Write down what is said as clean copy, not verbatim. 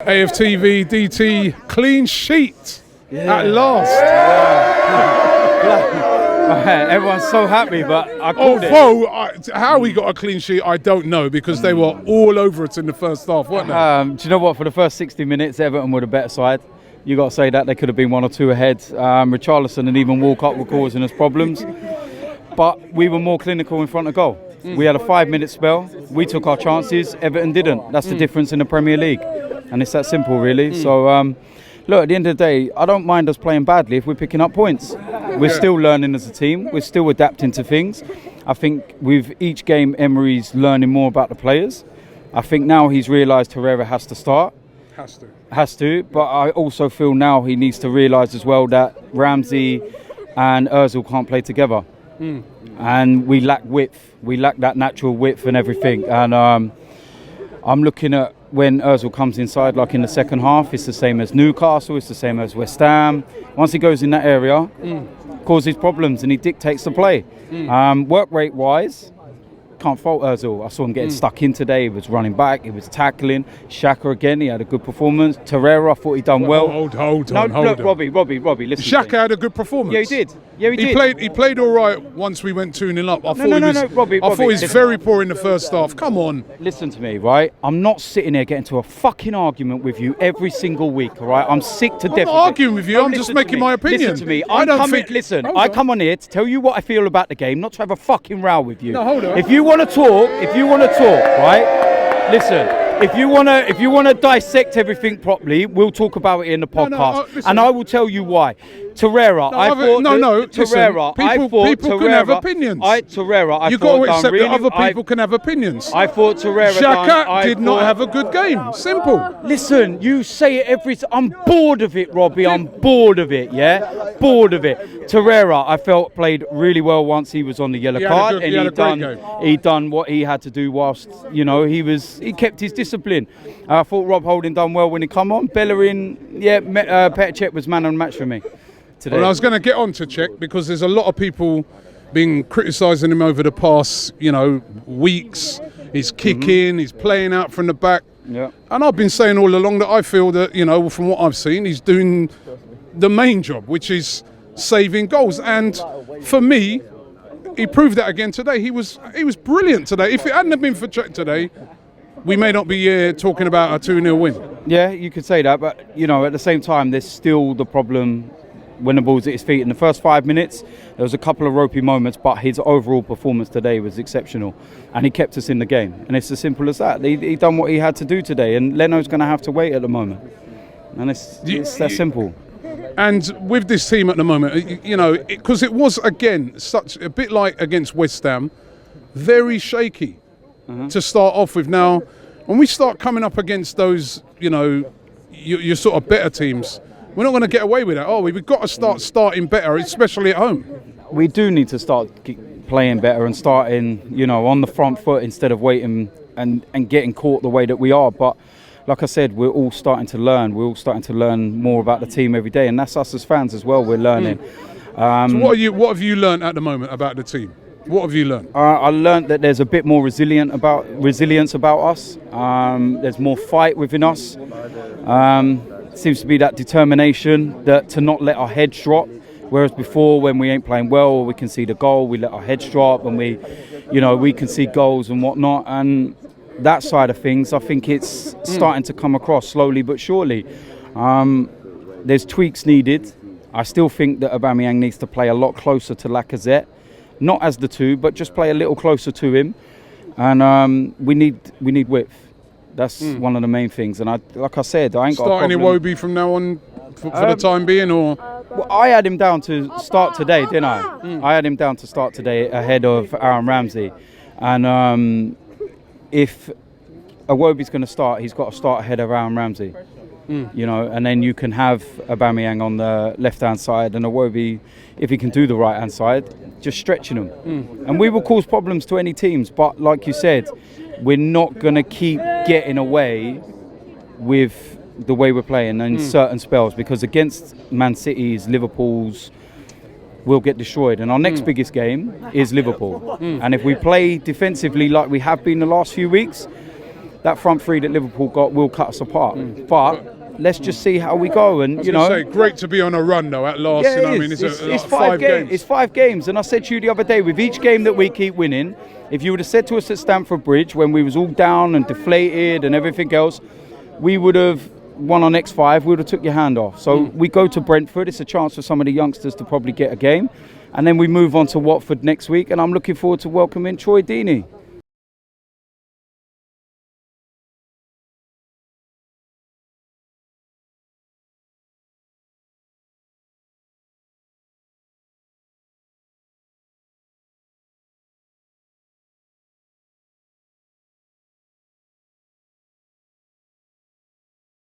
AFTV, DT, clean sheet at last. Everyone's so happy, but I called it. How we got a clean sheet, I don't know, because they were all over it in the first half, weren't they? Do you know what? For the first 60 minutes, Everton were the better side. You got to say that they could have been 1 or 2 ahead. Richarlison and even Walcott were causing us problems, but we were more clinical in front of goal. We had a 5-minute spell. We took our chances. Everton didn't. That's the difference in the Premier League, and it's that simple, really. So. Look, at the end of the day, I don't mind us playing badly if we're picking up points. We're still learning as a team. We're still adapting to things. I think with each game, Emery's learning more about the players. I think now he's realised Herrera has to start. Has to. But I also feel now he needs to realise as well that Ramsey and Ozil can't play together. And we lack width. We lack that natural width and everything. And I'm looking at when Ozil comes inside, like in the second half, it's the same as Newcastle, it's the same as West Ham. Once he goes in that area, causes problems and he dictates the play. Work rate wise, can't fault Ozil. I saw him getting stuck in today. He was running back, he was tackling. Xhaka again, he had a good performance. Torreira, I thought he'd done well. Hold on. Robbie, listen. Xhaka had a good performance. Yeah, he did. He played all right once we went 2-0 up. I thought he was very poor in the first half. Come on. Listen to me, right? I'm not sitting here getting to a fucking argument with you every single week, all right? I'm sick to death. I'm not arguing with you. I'm just making my opinion. Listen to me. I come on here to tell you what I feel about the game, not to have a fucking row with you. No, hold on. If you want to talk, right? Listen. If you wanna dissect everything properly, we'll talk about it in the podcast, and I will tell you why. Torreira, People can have opinions. You've got to accept that other people can have opinions. I thought Torreira. Xhaka did not have a good game. Simple. Listen, you say it every time. I'm bored of it, Robbie. I'm bored of it. Yeah, bored of it. Torreira, I felt played really well once he was on the yellow card, and he done what he had to do whilst he kept his discipline. I thought Rob Holding done well when he come on. Bellerin, Petr Cech was man of the match for me today. Well, I was going to get on to Cech because there's a lot of people been criticising him over the past, weeks. He's kicking, he's playing out from the back. Yeah. And I've been saying all along that I feel that, from what I've seen, he's doing the main job, which is saving goals. And for me, he proved that again today. He was brilliant today. If it hadn't have been for Cech today, we may not be here talking about a 2-0 win. Yeah, you could say that, but at the same time, there's still the problem when the ball's at his feet. In the first 5 minutes, there was a couple of ropey moments, but his overall performance today was exceptional, and he kept us in the game. And it's as simple as that. He done what he had to do today, and Leno's going to have to wait at the moment. And it's that simple. And with this team at the moment, because it was, again, such a bit like against West Ham, very shaky. To start off with. Now, when we start coming up against those, your sort of better teams, we're not going to get away with that, are we? We've got to start starting better, especially at home. We do need to start playing better and starting, on the front foot instead of waiting and getting caught the way that we are. But like I said, we're all starting to learn. We're all starting to learn more about the team every day, and that's us as fans as well. We're learning. So what have you learned at the moment about the team? What have you learned? I learned that there's a bit more resilience about us. There's more fight within us. Seems to be that determination to not let our heads drop. Whereas before, when we ain't playing well or we can see the goal, we let our heads drop and we can see goals and whatnot. And that side of things, I think it's starting to come across slowly but surely. There's tweaks needed. I still think that Aubameyang needs to play a lot closer to Lacazette. Not as the two, but just play a little closer to him, and we need width. That's one of the main things. And like I said, I ain't got starting Iwobi from now on for the time being, or well, I had him down to start today, didn't I? I had him down to start today ahead of Aaron Ramsey, and if Iwobi's going to start, he's got to start ahead of Aaron Ramsey. And then you can have Aubameyang on the left-hand side and Iwobi, if he can do the right-hand side, just stretching them. And we will cause problems to any teams, but like you said, we're not going to keep getting away with the way we're playing in certain spells, because against Man City's, Liverpool's, we'll get destroyed. And our next biggest game is Liverpool. And if we play defensively like we have been the last few weeks, that front three that Liverpool got will cut us apart. But let's just see how we go. And great to be on a run though at last. Yeah, it's 5 games. It's 5 games, and I said to you the other day, with each game that we keep winning, if you would have said to us at Stamford Bridge when we was all down and deflated and everything else, we would have won our next 5. We would have took your hand off. So we go to Brentford. It's a chance for some of the youngsters to probably get a game, and then we move on to Watford next week. And I'm looking forward to welcoming Troy Deeney.